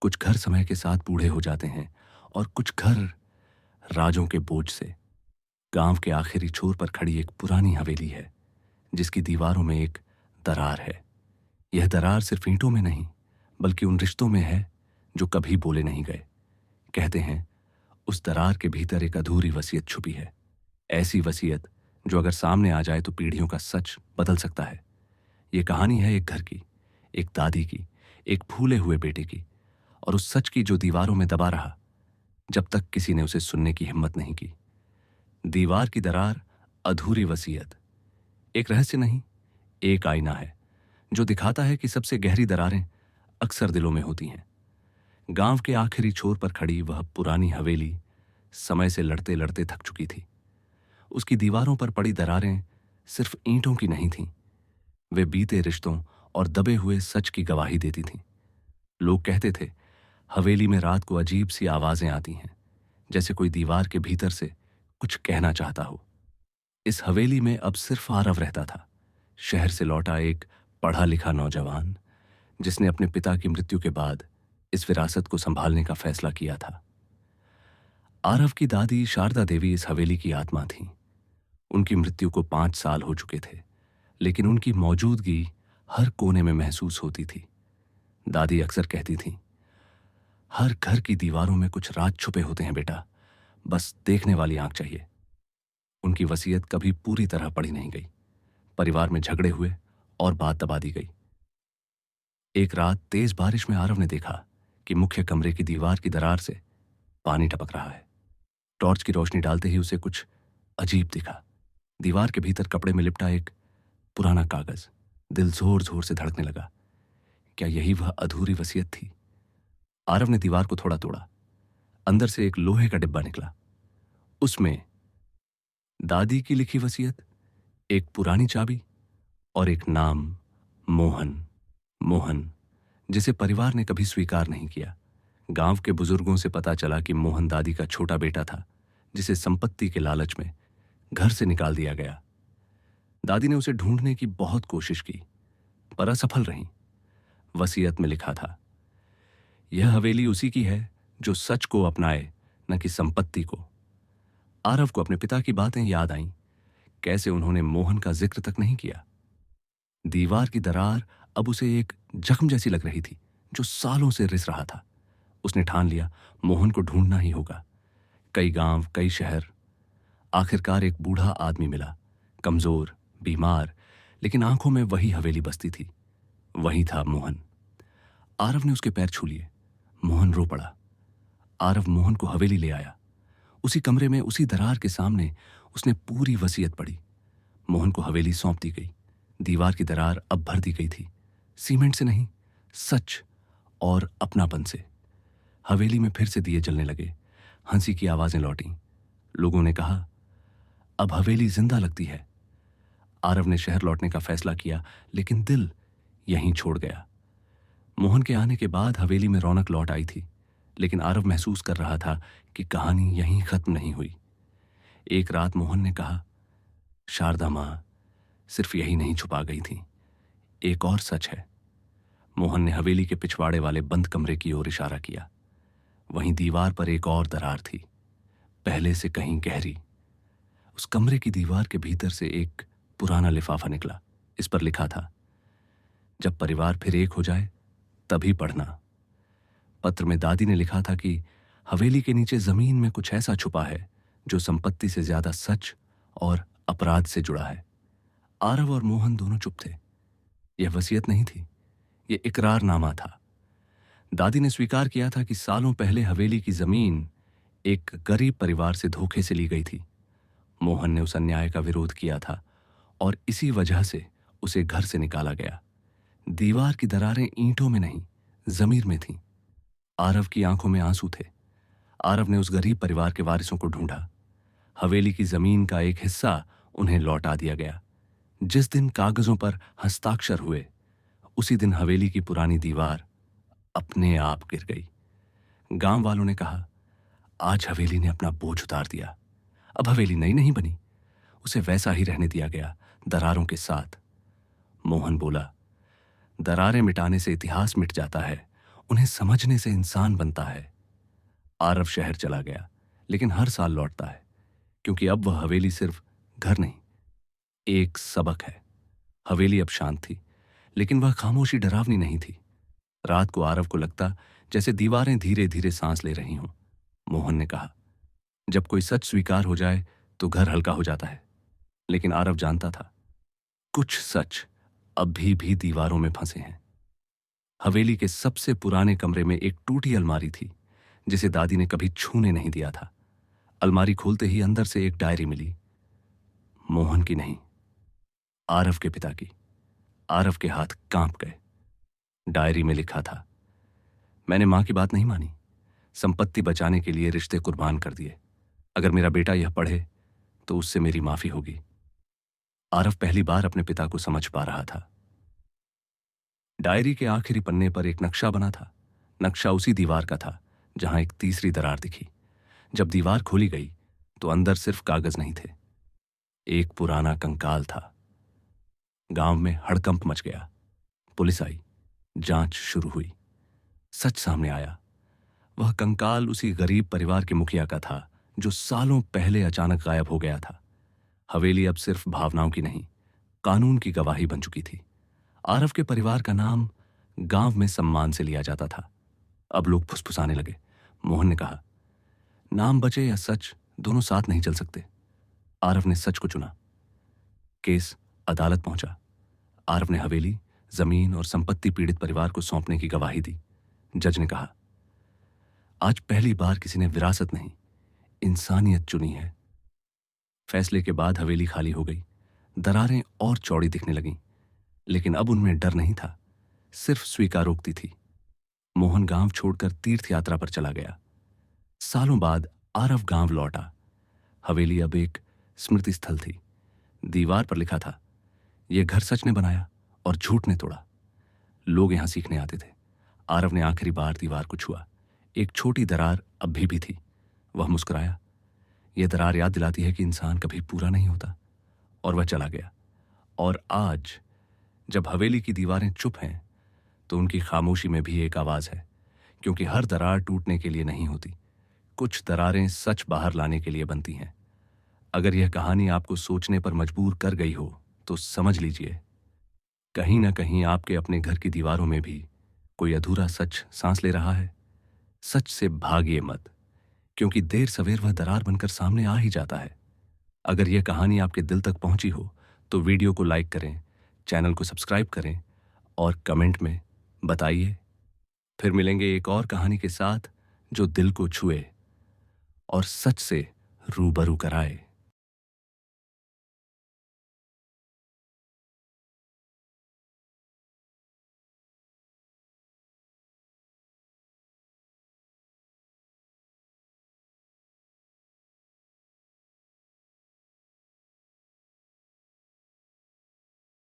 कुछ घर समय के साथ बूढ़े हो जाते हैं और कुछ घर राजों के बोझ से। गांव के आखिरी छोर पर खड़ी एक पुरानी हवेली है जिसकी दीवारों में एक दरार है। यह दरार सिर्फ ईंटों में नहीं बल्कि उन रिश्तों में है जो कभी बोले नहीं गए। कहते हैं उस दरार के भीतर एक अधूरी वसीयत छुपी है, ऐसी वसीयत जो अगर सामने आ जाए तो पीढ़ियों का सच बदल सकता है। यह कहानी है एक घर की, एक दादी की, एक भूले हुए बेटे की, और उस सच की जो दीवारों में दबा रहा जब तक किसी ने उसे सुनने की हिम्मत नहीं की। दीवार की दरार, अधूरी वसीयत, एक रहस्य नहीं, एक आईना है जो दिखाता है कि सबसे गहरी दरारें अक्सर दिलों में होती हैं। गांव के आखिरी छोर पर खड़ी वह पुरानी हवेली समय से लड़ते लड़ते थक चुकी थी। उसकी दीवारों पर पड़ी दरारें सिर्फ ईंटों की नहीं थीं, वे बीते रिश्तों और दबे हुए सच की गवाही देती थीं। लोग कहते थे हवेली में रात को अजीब सी आवाजें आती हैं, जैसे कोई दीवार के भीतर से कुछ कहना चाहता हो। इस हवेली में अब सिर्फ आरव रहता था, शहर से लौटा एक पढ़ा लिखा नौजवान जिसने अपने पिता की मृत्यु के बाद इस विरासत को संभालने का फैसला किया था। आरव की दादी शारदा देवी इस हवेली की आत्मा थीं। उनकी मृत्यु को 5 साल हो चुके थे, लेकिन उनकी मौजूदगी हर कोने में महसूस होती थी। दादी अक्सर कहती थीं, हर घर की दीवारों में कुछ राज छुपे होते हैं बेटा, बस देखने वाली आंख चाहिए। उनकी वसीयत कभी पूरी तरह पढ़ी नहीं गई। परिवार में झगड़े हुए और बात दबा दी गई। एक रात तेज बारिश में आरव ने देखा कि मुख्य कमरे की दीवार की दरार से पानी टपक रहा है। टॉर्च की रोशनी डालते ही उसे कुछ अजीब दिखा। दीवार के भीतर कपड़े में लिपटा एक पुराना कागज। दिल जोर जोर से धड़कने लगा। क्या यही वह अधूरी वसीयत थी? आरव ने दीवार को थोड़ा तोड़ा। अंदर से एक लोहे का डिब्बा निकला। उसमें दादी की लिखी वसीयत, एक पुरानी चाबी और एक नाम, मोहन। मोहन, जिसे परिवार ने कभी स्वीकार नहीं किया। गांव के बुजुर्गों से पता चला कि मोहन दादी का छोटा बेटा था, जिसे संपत्ति के लालच में घर से निकाल दिया गया। दादी ने उसे ढूंढने की बहुत कोशिश की, पर असफल रही। वसीयत में लिखा था, यह हवेली उसी की है जो सच को अपनाए, न कि संपत्ति को। आरव को अपने पिता की बातें याद आईं, कैसे उन्होंने मोहन का जिक्र तक नहीं किया। दीवार की दरार अब उसे एक जख्म जैसी लग रही थी जो सालों से रिस रहा था। उसने ठान लिया, मोहन को ढूंढना ही होगा। कई गांव, कई शहर, आखिरकार एक बूढ़ा आदमी मिला, कमजोर, बीमार, लेकिन आंखों में वही हवेली बसती थी। वही था मोहन। आरव ने उसके पैर छू लिए। मोहन रो पड़ा। आरव मोहन को हवेली ले आया। उसी कमरे में, उसी दरार के सामने उसने पूरी वसीयत पढ़ी। मोहन को हवेली सौंप दी गई। दीवार की दरार अब भर दी गई थी, सीमेंट से नहीं, सच और अपनापन से। हवेली में फिर से दिए जलने लगे। हंसी की आवाजें लौटीं। लोगों ने कहा, अब हवेली जिंदा लगती है। आरव ने शहर लौटने का फैसला किया, लेकिन दिल यहीं छोड़ गया। मोहन के आने के बाद हवेली में रौनक लौट आई थी, लेकिन आरव महसूस कर रहा था कि कहानी यहीं खत्म नहीं हुई। एक रात मोहन ने कहा, शारदा मां सिर्फ यही नहीं छुपा गई थी, एक और सच है। मोहन ने हवेली के पिछवाड़े वाले बंद कमरे की ओर इशारा किया। वहीं दीवार पर एक और दरार थी, पहले से कहीं गहरी। उस कमरे की दीवार के भीतर से एक पुराना लिफाफा निकला। इस पर लिखा था, जब परिवार फिर एक हो जाए तभी पढ़ना। पत्र में दादी ने लिखा था कि हवेली के नीचे जमीन में कुछ ऐसा छुपा है जो संपत्ति से ज्यादा सच और अपराध से जुड़ा है। आरव और मोहन दोनों चुप थे। यह वसीयत नहीं थी, यह इकरारनामा था। दादी ने स्वीकार किया था कि सालों पहले हवेली की जमीन एक गरीब परिवार से धोखे से ली गई थी। मोहन ने उस अन्याय का विरोध किया था और इसी वजह से उसे घर से निकाला गया। दीवार की दरारें ईंटों में नहीं, जमीर में थीं। आरव की आंखों में आंसू थे। आरव ने उस गरीब परिवार के वारिसों को ढूंढा। हवेली की जमीन का एक हिस्सा उन्हें लौटा दिया गया। जिस दिन कागजों पर हस्ताक्षर हुए, उसी दिन हवेली की पुरानी दीवार अपने आप गिर गई। गांव वालों ने कहा, आज हवेली ने अपना बोझ उतार दिया। अब हवेली नई नहीं बनी, उसे वैसा ही रहने दिया गया, दरारों के साथ। मोहन बोला, दरारें मिटाने से इतिहास मिट जाता है उन्हें समझने से इंसान बनता है। आरव शहर चला गया, लेकिन हर साल लौटता है, क्योंकि अब वह हवेली सिर्फ घर नहीं, एक सबक है। हवेली अब शांत थी, लेकिन वह खामोशी डरावनी नहीं थी। रात को आरव को लगता जैसे दीवारें धीरे धीरे सांस ले रही हों। मोहन ने कहा, जब कोई सच स्वीकार हो जाए तो घर हल्का हो जाता है। लेकिन आरव जानता था, कुछ सच अभी भी दीवारों में फंसे हैं। हवेली के सबसे पुराने कमरे में एक टूटी अलमारी थी, जिसे दादी ने कभी छूने नहीं दिया था। अलमारी खोलते ही अंदर से एक डायरी मिली। मोहन की नहीं, आरव के पिता की। आरव के हाथ कांप गए। डायरी में लिखा था, मैंने मां की बात नहीं मानी, संपत्ति बचाने के लिए रिश्ते कुर्बान कर दिए। अगर मेरा बेटा यह पढ़े तो उससे मेरी माफी होगी। आरव पहली बार अपने पिता को समझ पा रहा था। डायरी के आखिरी पन्ने पर एक नक्शा बना था। नक्शा उसी दीवार का था जहां एक तीसरी दरार दिखी। जब दीवार खोली गई तो अंदर सिर्फ कागज नहीं थे, एक पुराना कंकाल था। गांव में हड़कंप मच गया। पुलिस आई, जांच शुरू हुई। सच सामने आया। वह कंकाल उसी गरीब परिवार के मुखिया का था जो सालों पहले अचानक गायब हो गया था। हवेली अब सिर्फ भावनाओं की नहीं, कानून की गवाही बन चुकी थी। आरव के परिवार का नाम गांव में सम्मान से लिया जाता था। अब लोग फुसफुसाने लगे। मोहन ने कहा, नाम बचे या सच, दोनों साथ नहीं चल सकते। आरव ने सच को चुना। केस अदालत पहुंचा। आरव ने हवेली, जमीन और संपत्ति पीड़ित परिवार को सौंपने की गवाही दी। जज ने कहा, आज पहली बार किसी ने विरासत नहीं, इंसानियत चुनी है। फैसले के बाद हवेली खाली हो गई। दरारें और चौड़ी दिखने लगीं, लेकिन अब उनमें डर नहीं था, सिर्फ स्वीकारोक्ति थी। मोहन गांव छोड़कर तीर्थ यात्रा पर चला गया। सालों बाद आरव गांव लौटा। हवेली अब एक स्मृति स्थल थी। दीवार पर लिखा था, यह घर सच ने बनाया और झूठ ने तोड़ा। लोग यहां सीखने आते थे। आरव ने आखिरी बार दीवार को छुआ। एक छोटी दरार अभी भी थी। वह मुस्कुराया। यह दरार याद दिलाती है कि इंसान कभी पूरा नहीं होता। और वह चला गया। और आज जब हवेली की दीवारें चुप हैं, तो उनकी खामोशी में भी एक आवाज है, क्योंकि हर दरार टूटने के लिए नहीं होती, कुछ दरारें सच बाहर लाने के लिए बनती हैं। अगर यह कहानी आपको सोचने पर मजबूर कर गई हो तो समझ लीजिए, कहीं ना कहीं आपके अपने घर की दीवारों में भी कोई अधूरा सच सांस ले रहा है। सच से भागिए मत, क्योंकि देर सवेर वह दरार बनकर सामने आ ही जाता है। अगर यह कहानी आपके दिल तक पहुंची हो तो वीडियो को लाइक करें, चैनल को सब्सक्राइब करें और कमेंट में बताइए। फिर मिलेंगे एक और कहानी के साथ जो दिल को छुए और सच से रूबरू कराए।